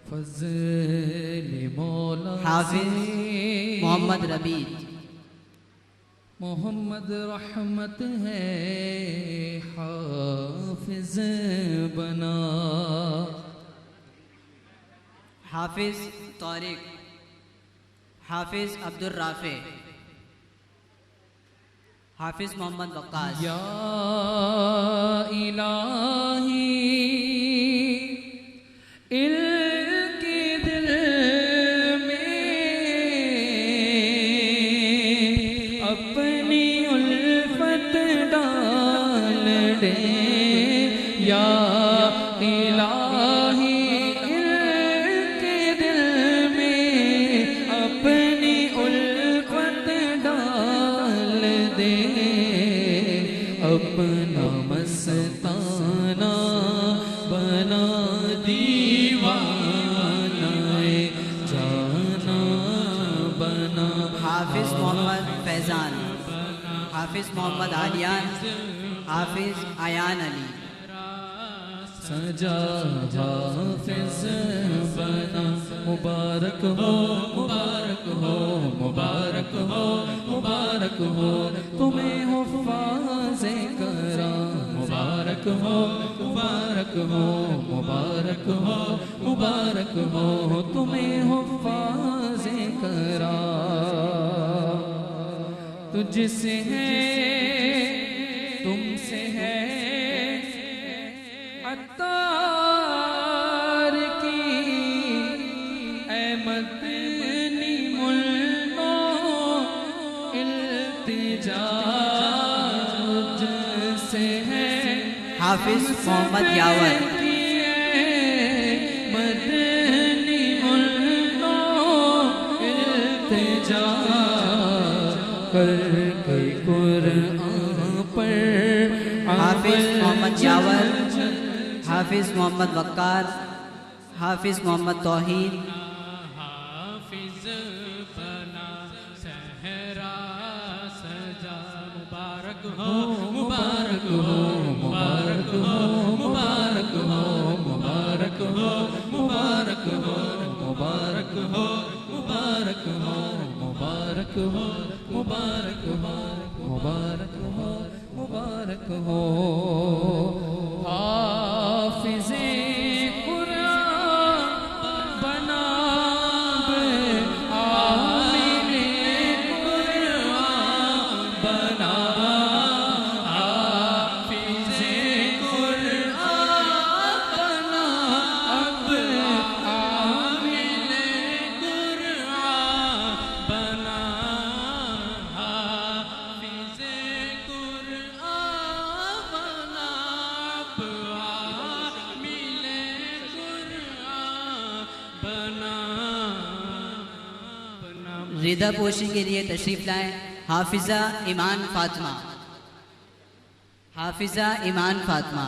فضل مولا حافظ محمد ربیع، محمد رحمت ہے حافظ بنا، حافظ طارق، حافظ عبد الرافع، حافظ محمد وقاص، یا الہی ان کے دل میں اپنی الفت ڈال دے، یا الہی ان کے دل میں اپنی الفت ڈال دے، اپنا مستانہ بنا دیوانہ جانا بنا حافظ محمد فیضان، حافظ محمد عالیان، حافظ عیان علی، سجا حافظ بنا مبارک ہو مبارک ہو مبارک ہو مبارک ہو تمہیں حفاظ کرام مبارک ہو مبارک ہو مبارک ہو مبارک ہو تمہیں حفاظ کرام تجھ سے ہے تم سے ہے عطار کی اے مدنی ملو التجا تجھ سے ہے حافظ محمد یاور، مدنی ملو التجا کر کے قرآن پر حافظ محمد یاور، حافظ محمد وقار، حافظ محمد توحید، حافظ بنا صحرا سجا مبارک ہو مبارک ہو مبارک ہو مبارک ہو مبارک ہو مبارک ہو مبارک ہو مبارک ہو مبارک ہو مبارک ہو مبارک ہو مبارک ہو حافظ قرآن بنا عامل قرآن بنا حافظ قرآن بنا اب عامل قرآن بنا حافظ قرآن بنا اب عامل قرآن بنا رضا پوشی کے لیے تشریف لائیں حافظہ ایمان فاطمہ، حافظہ ایمان فاطمہ،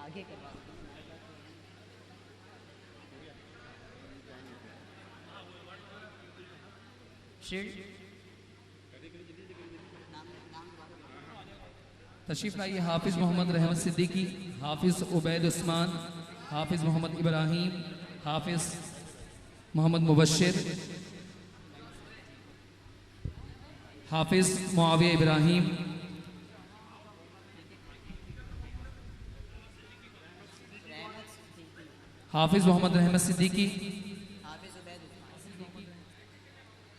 آگے کروا تشریف لائیے حافظ محمد رحمت صدیقی، حافظ عبید عثمان، حافظ محمد ابراہیم، حافظ محمد مبشر، حافظ معاویہ ابراہیم، حافظ محمد رحمت صدیقی،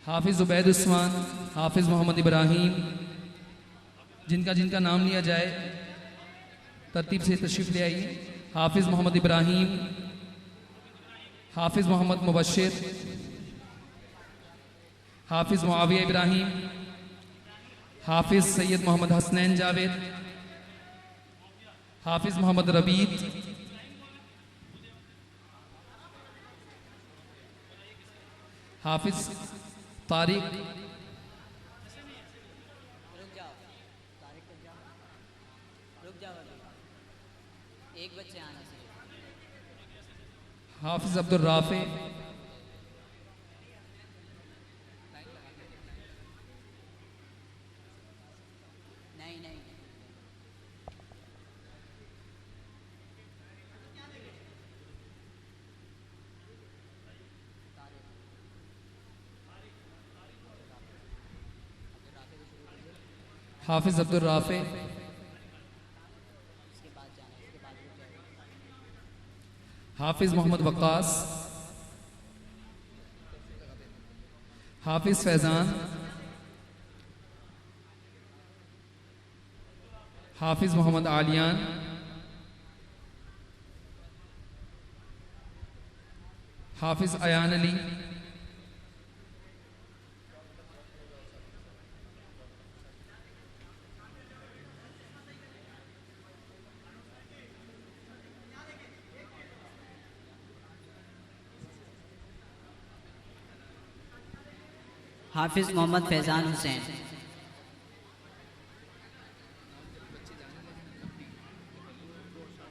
حافظ عبید عثمان، حافظ محمد ابراہیم، جن کا نام لیا جائے ترتیب سے تشریف لے آئیے، حافظ محمد ابراہیم، حافظ محمد مبشر، حافظ معاویہ ابراہیم، حافظ سید محمد حسنین جاوید، حافظ محمد ربیع، حافظ طارق، ایک بچے آنا چاہیے، حافظ عبد الرافع، نہیں حافظ عبد الرافع، حافظ محمد وقاص، حافظ فیضان، حافظ محمد عالیان، حافظ ایان علی، حافظ محمد فیضان حسین،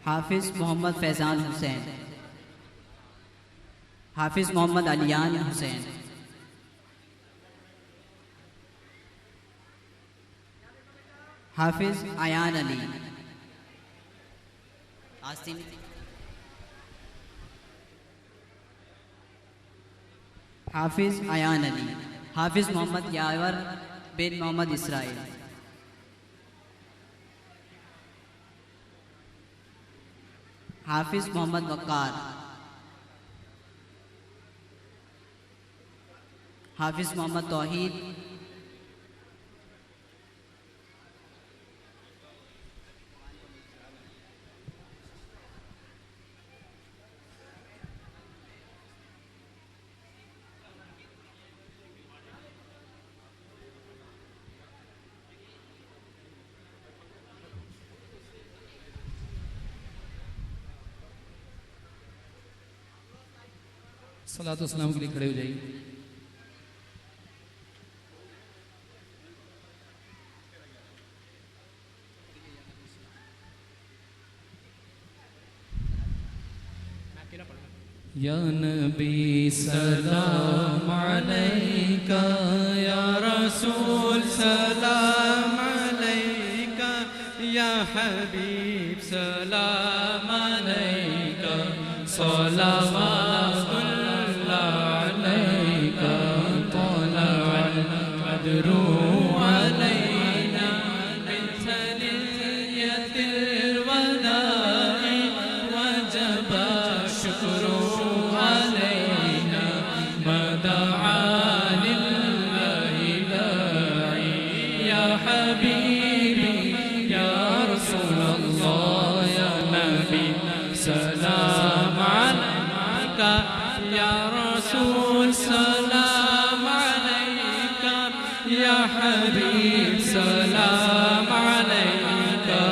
حافظ محمد فیضان حسین، حافظ محمد علیان حسین، حافظ ایان علی، آستین، حافظ ایان علی، حافظ محمد یاور بن محمد اسرائیل، حافظ محمد وقار، حافظ محمد توحید، صلاۃ و سلام کے لیے کھڑے ہو جائیے۔ یا نبی سلام علیکہ، یا رسول سلام علیکہ، یا حبیب سلام علیکہ، صلوات اللہ علیکہ، طلع القدر علینا من ثنیۃ الوداع، وجب الشکر علینا ما دعا للہ داعی، یا حبیبی یا رسول اللہ، یا نبی سلام علیکہ، یا رسول سلام علیکہ، یا حبیب سلام علیکہ،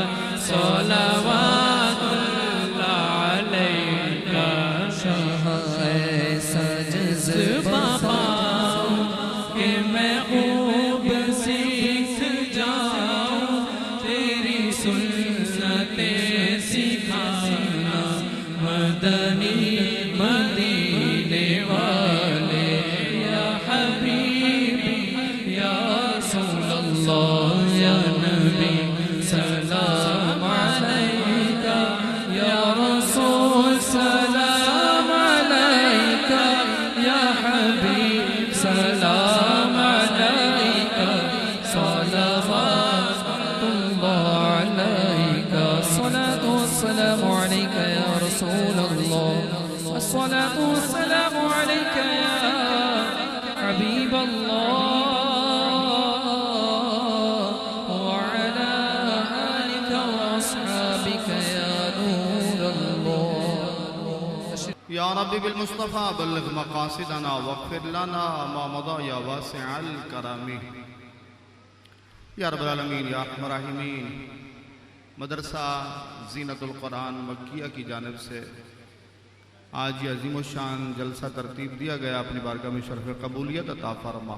صلوات اللہ علیکہ، شاہ ایسا جذبہ پاؤں کہ میں خوب سیکھ جاؤں، تیری سنتیں سکھانا مدنی مدینے والے، یا حبیبی یا رسول اللہ، یا نبی سلام علیکہ، یا رسول سلام علیکہ، یا حبیب سلام علیکہ، صلوات اللہ علیکہ، الصلاۃ والسلام علیکہ یا رسول اللہ، الصلاۃ والسلام علیکہ یا حبیب اللہ، وعلی آلک واصحابک یا نور اللہ۔ یا رب بالمصطفى بلغ مقاصدنا واغفر لنا ما مضى یا واسع الکرم، یا رب العالمین یا ارحم الراحمین۔ مدرسہ زینت القرآن مکیہ کی جانب سے آج یہ عظیم الشان جلسہ ترتیب دیا گیا، اپنی بارگاہ میں شرف قبولیت عطا فرما۔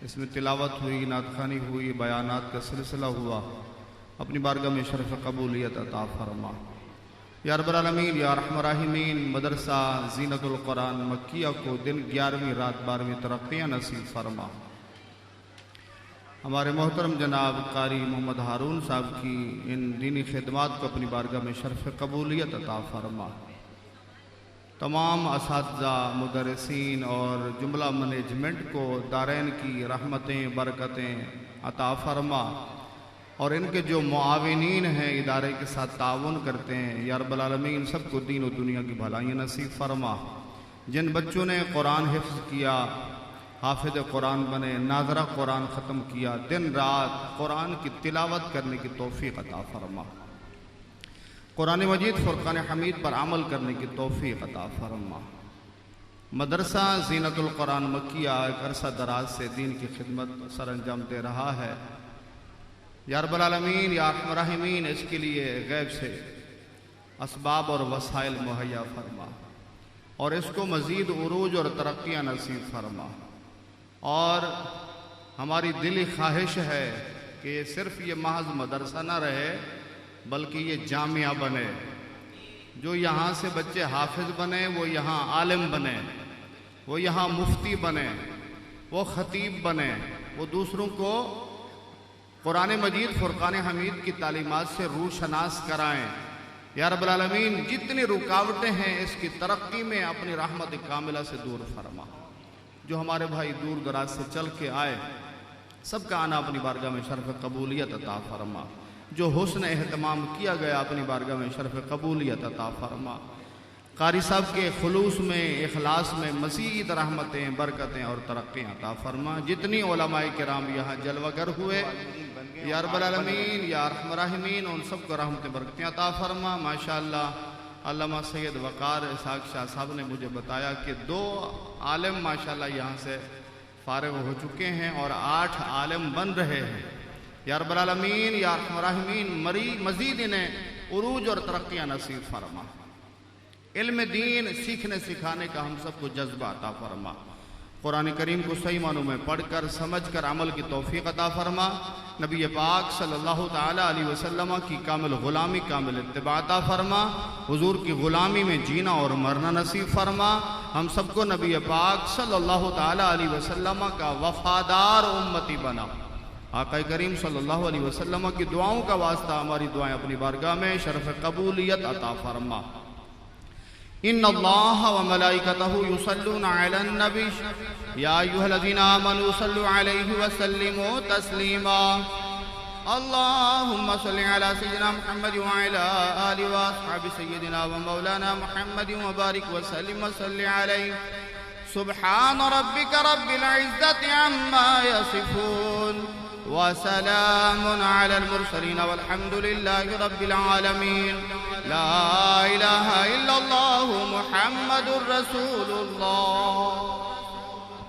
اس میں تلاوت ہوئی، نعت خوانی ہوئی، بیانات کا سلسلہ ہوا، اپنی بارگاہ میں شرف قبولیت عطا فرما۔ یا رب العالمین یا ارحم الراحمین، مدرسہ زینت القرآن مکیہ کو دن 11ویں رات 12ویں ترقیاں نصیب فرما۔ ہمارے محترم جناب قاری محمد ہارون صاحب کی ان دینی خدمات کو اپنی بارگاہ میں شرف قبولیت عطا فرما۔ تمام اساتذہ، مدرسین اور جملہ مینجمنٹ کو دارین کی رحمتیں برکتیں عطا فرما، اور ان کے جو معاونین ہیں ادارے کے ساتھ تعاون کرتے ہیں، یا رب العالمین سب کو دین و دنیا کی بھلائیاں نصیب فرما۔ جن بچوں نے قرآن حفظ کیا، حافظ قرآن بنے، ناظرہ قرآن ختم کیا، دن رات قرآن کی تلاوت کرنے کی توفیق عطا فرما۔ قرآن مجید فرقان حمید پر عمل کرنے کی توفیق عطا فرما۔ مدرسہ زینت القرآن مکیہ ایک عرصہ دراز سے دین کی خدمت سر انجام دے رہا ہے۔ یا رب العالمین یا ارحم الراحمین اس کے لیے غیب سے اسباب اور وسائل مہیا فرما اور اس کو مزید عروج اور ترقیاں نصیب فرما، اور ہماری دلی خواہش ہے کہ یہ صرف یہ محض مدرسہ نہ رہے بلکہ یہ جامعہ بنے، جو یہاں سے بچے حافظ بنے، وہ یہاں عالم بنے، وہ یہاں مفتی بنے، وہ خطیب بنے، وہ دوسروں کو قرآن مجید فرقان حمید کی تعلیمات سے روشناس کرائیں۔ یا رب العالمین جتنی رکاوٹیں ہیں اس کی ترقی میں اپنی رحمت کاملہ سے دور فرما۔ جو ہمارے بھائی دور دراز سے چل کے آئے سب کا آنا اپنی بارگاہ میں شرف قبولیت عطا فرما، جو حسن اہتمام کیا گیا اپنی بارگاہ میں شرف قبولیت عطا فرما۔ قاری صاحب کے خلوص میں اخلاص میں مزید رحمتیں برکتیں اور ترقیاں عطا فرما۔ جتنی علماء کرام یہاں جلوہ گر ہوئے یا رب العالمین یا ارحم الراحمین ان سب کو رحمتیں برکتیں عطا فرما۔ ماشاءاللہ علامہ سید وقار اسحاق شاہ صاحب نے مجھے بتایا کہ 2 عالم ماشاءاللہ یہاں سے فارغ ہو چکے ہیں اور 8 عالم بن رہے ہیں۔ یا رب العالمین یا ارحم الراحمین مزید انہیں عروج اور ترقیاں نصیب فرما۔ علم دین سیکھنے سکھانے کا ہم سب کو جذبہ عطا فرما۔ قرآن کریم کو صحیح معنوں میں پڑھ کر سمجھ کر عمل کی توفیق عطا فرما۔ نبی پاک صلی اللہ تعالیٰ علیہ وسلم کی کامل غلامی کامل اتباع عطا فرما۔ حضور کی غلامی میں جینا اور مرنا نصیب فرما۔ ہم سب کو نبی پاک صلی اللہ تعالیٰ علیہ وسلم کا وفادار امتی بنا۔ آقا کریم صلی اللہ علیہ وسلم کی دعاؤں کا واسطہ ہماری دعائیں اپنی بارگاہ میں شرف قبولیت عطا فرما۔ ان اللہ وملائکتہ یصلون علی النبی یا ایھا الذین آمنوا صلوا علیہ وسلموا تسلیما۔ اللہم صل علی سیدنا محمد وعلی آلہ واصحاب سیدنا ومولانا محمد وبارک وسلم وصل علیہ۔ سبحان ربک رب العزت عما یصفون وسلام علی المرسلین والحمد للہ رب العالمین۔ لا الہ الا اللہ محمد رسول اللہ۔